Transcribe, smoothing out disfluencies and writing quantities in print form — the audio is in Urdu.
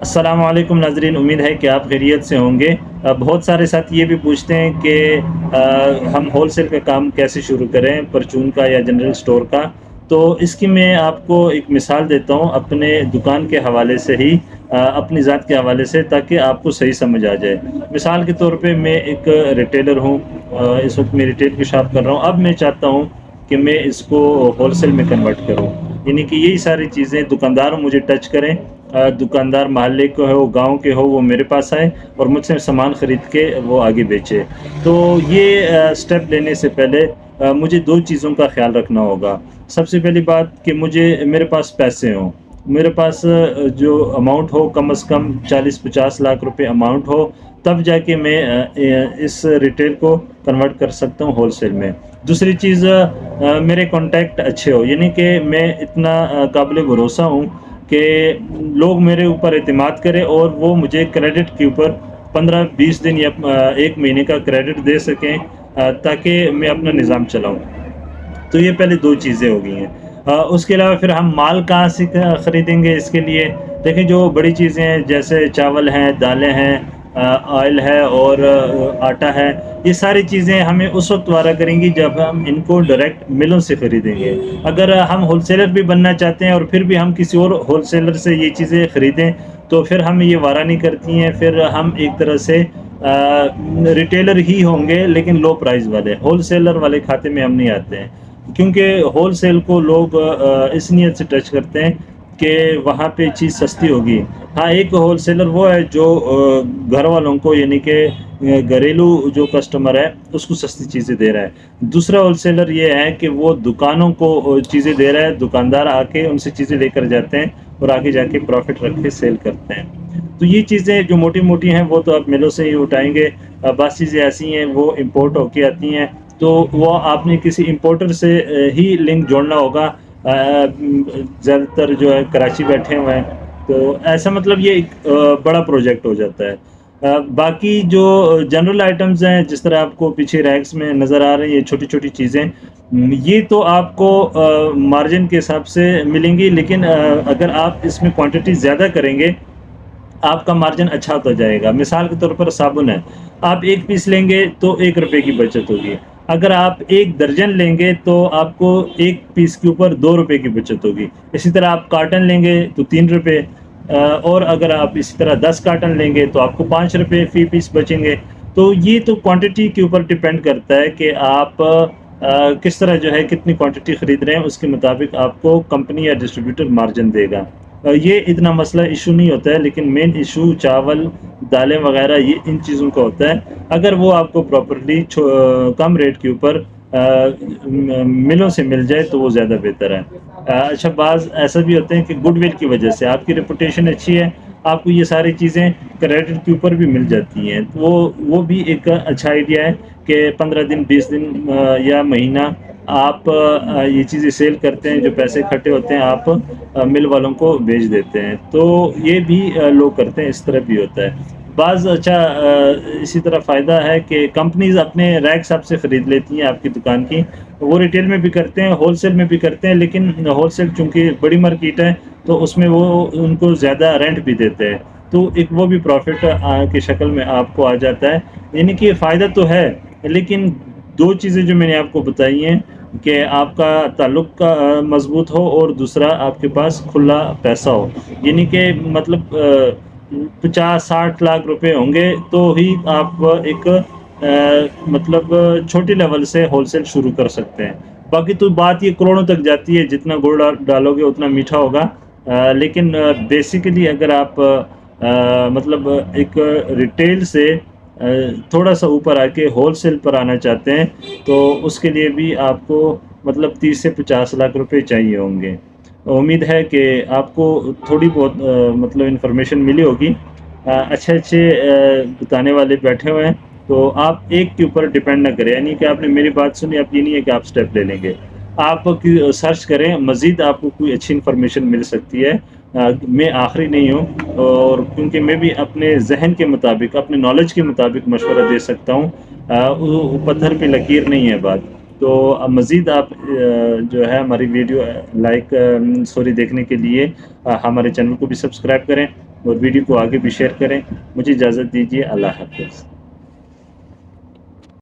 السلام علیکم ناظرین، امید ہے کہ آپ خیریت سے ہوں گے۔ بہت سارے ساتھی یہ بھی پوچھتے ہیں کہ ہم ہول سیل کا کام کیسے شروع کریں، پرچون کا یا جنرل سٹور کا۔ تو اس کی میں آپ کو ایک مثال دیتا ہوں اپنے دکان کے حوالے سے ہی، اپنی ذات کے حوالے سے، تاکہ آپ کو صحیح سمجھ آ جائے۔ مثال کے طور پہ میں ایک ریٹیلر ہوں، اس وقت میں ریٹیل کی شاپ کر رہا ہوں۔ اب میں چاہتا ہوں کہ میں اس کو ہول سیل میں کنورٹ کروں، یعنی کہ یہی ساری چیزیں دکاندار مجھے ٹچ کریں، دکاندار محلے کے ہو، گاؤں کے ہو، وہ میرے پاس آئے اور مجھ سے سامان خرید کے وہ آگے بیچے۔ تو یہ سٹیپ لینے سے پہلے مجھے دو چیزوں کا خیال رکھنا ہوگا۔ سب سے پہلی بات کہ میرے پاس پیسے ہوں، میرے پاس جو اماؤنٹ ہو کم از کم 40-50 لاکھ روپے اماؤنٹ ہو، تب جا کے میں اس ریٹیل کو کنورٹ کر سکتا ہوں ہول سیل میں۔ دوسری چیز، میرے کانٹیکٹ اچھے ہو، یعنی کہ میں اتنا قابل بھروسہ ہوں کہ لوگ میرے اوپر اعتماد کرے اور وہ مجھے کریڈٹ کے اوپر 15-20 دن یا ایک مہینے کا کریڈٹ دے سکیں، تاکہ میں اپنا نظام چلاؤں۔ تو یہ پہلے دو چیزیں ہو گئی ہیں۔ اس کے علاوہ پھر ہم مال کہاں سے خریدیں گے؟ اس کے لیے دیکھیں، جو بڑی چیزیں ہیں جیسے چاول ہیں، دالیں ہیں، آئل ہے اور آٹا ہے، یہ ساری چیزیں ہمیں اس وقت وارہ کریں گی جب ہم ان کو ڈائریکٹ ملوں سے خریدیں گے۔ اگر ہم ہول سیلر بھی بننا چاہتے ہیں اور پھر بھی ہم کسی اور ہول سیلر سے یہ چیزیں خریدیں تو پھر ہم یہ وارہ نہیں کرتی ہیں، پھر ہم ایک طرح سے ریٹیلر ہی ہوں گے لیکن لو پرائز والے، ہول سیلر والے کھاتے میں ہم نہیں آتے ہیں۔ کیونکہ ہول سیل کو لوگ اس نیت سے ٹچ کرتے ہیں کہ وہاں پہ چیز سستی ہوگی۔ ہاں، ایک ہول سیلر وہ ہے جو گھر والوں کو، یعنی کہ گھریلو جو کسٹمر ہے اس کو سستی چیزیں دے رہا ہے۔ دوسرا ہول سیلر یہ ہے کہ وہ دکانوں کو چیزیں دے رہا ہے، دکاندار آ کے ان سے چیزیں لے کر جاتے ہیں اور آگے جا کے پروفٹ رکھ کے سیل کرتے ہیں۔ تو یہ چیزیں جو موٹی موٹی ہیں وہ تو آپ ملوں سے ہی اٹھائیں گے، بعض چیزیں ایسی ہیں وہ امپورٹ ہو کے آتی ہیں، تو وہ آپ نے کسی امپورٹر سے ہی لنک جوڑنا ہوگا۔ زیادہ تر جو ہے کراچی بیٹھے ہوئے ہیں، تو ایسا مطلب یہ ایک بڑا پروجیکٹ ہو جاتا ہے۔ باقی جو جنرل آئٹمز ہیں، جس طرح آپ کو پیچھے ریکس میں نظر آ رہی ہیں، یہ چھوٹی چھوٹی چیزیں، یہ تو آپ کو مارجن کے حساب سے ملیں گی، لیکن اگر آپ اس میں کوانٹٹی زیادہ کریں گے آپ کا مارجن اچھا ہوتا جائے گا۔ مثال کے طور پر صابن ہے، آپ 1 پیس لیں گے تو 1 روپے کی بچت ہوگی۔ اگر آپ 1 درجن لیں گے تو آپ کو 1 پیس کے اوپر 2 روپے کی بچت ہوگی۔ اسی طرح آپ کارٹن لیں گے تو 3 روپے، اور اگر آپ اسی طرح 10 کارٹن لیں گے تو آپ کو 5 روپے فی پیس بچیں گے۔ تو یہ تو کوانٹٹی کے اوپر ڈپینڈ کرتا ہے کہ آپ کس طرح جو ہے کتنی کوانٹٹی خرید رہے ہیں، اس کے مطابق آپ کو کمپنی یا ڈسٹریبیوٹر مارجن دے گا۔ یہ اتنا مسئلہ ایشو نہیں ہوتا ہے، لیکن مین ایشو چاول، دالیں وغیرہ، یہ ان چیزوں کا ہوتا ہے۔ اگر وہ آپ کو پراپرلی کم ریٹ کے اوپر ملوں سے مل جائے تو وہ زیادہ بہتر ہے۔ اچھا، بعض ایسا بھی ہوتے ہیں کہ گڈ ول کی وجہ سے آپ کی ریپوٹیشن اچھی ہے، آپ کو یہ ساری چیزیں کریڈٹ کے اوپر بھی مل جاتی ہیں، تو وہ بھی ایک اچھا آئیڈیا ہے کہ 15 دن، 20 دن یا مہینہ آپ یہ چیزیں سیل کرتے ہیں، جو پیسے اکٹھے ہوتے ہیں آپ مل والوں کو بھیج دیتے ہیں۔ تو یہ بھی لوگ کرتے ہیں، اس طرح بھی ہوتا ہے بعض۔ اچھا، اسی طرح فائدہ ہے کہ کمپنیز اپنے ریکس آپ سے خرید لیتی ہیں آپ کی دکان کی، وہ ریٹیل میں بھی کرتے ہیں، ہول سیل میں بھی کرتے ہیں، لیکن ہول سیل چونکہ بڑی مارکیٹ ہے تو اس میں وہ ان کو زیادہ رینٹ بھی دیتے ہیں، تو ایک وہ بھی پروفٹ کی شکل میں آپ کو آ جاتا ہے۔ یعنی کہ فائدہ تو ہے، لیکن دو چیزیں جو میں نے آپ کو بتائی ہیں کہ آپ کا تعلق کا مضبوط ہو اور دوسرا آپ کے پاس کھلا پیسہ ہو، یعنی کہ مطلب 50-60 لاکھ روپے ہوں گے تو ہی آپ ایک مطلب چھوٹی لیول سے ہول سیل شروع کر سکتے ہیں۔ باقی تو بات یہ کروڑوں تک جاتی ہے، جتنا گڑ ڈالو گے اتنا میٹھا ہوگا، لیکن بیسیکلی اگر آپ مطلب ایک ریٹیل سے تھوڑا سا اوپر آ کے ہول سیل پر آنا چاہتے ہیں تو اس کے لیے بھی آپ کو مطلب 30 سے 50 لاکھ روپے چاہیے ہوں گے۔ امید ہے کہ آپ کو تھوڑی بہت مطلب انفارمیشن ملی ہوگی۔ اچھے اچھے بتانے والے بیٹھے ہوئے ہیں، تو آپ ایک کے اوپر ڈیپینڈ نہ کریں، یعنی کہ آپ نے میری بات سنی، اب یہ نہیں ہے کہ آپ سٹیپ لے لیں گے، آپ سرچ کریں، مزید آپ کو کوئی اچھی انفارمیشن مل سکتی ہے۔ میں آخری نہیں ہوں، اور کیونکہ میں بھی اپنے ذہن کے مطابق، اپنے نالج کے مطابق مشورہ دے سکتا ہوں، وہ پتھر پہ لکیر نہیں ہے بات۔ تو مزید آپ جو ہے ہماری ویڈیو دیکھنے کے لیے ہمارے چینل کو بھی سبسکرائب کریں اور ویڈیو کو آگے بھی شیئر کریں. مجھے اجازت دیجیے. اللہ حافظ.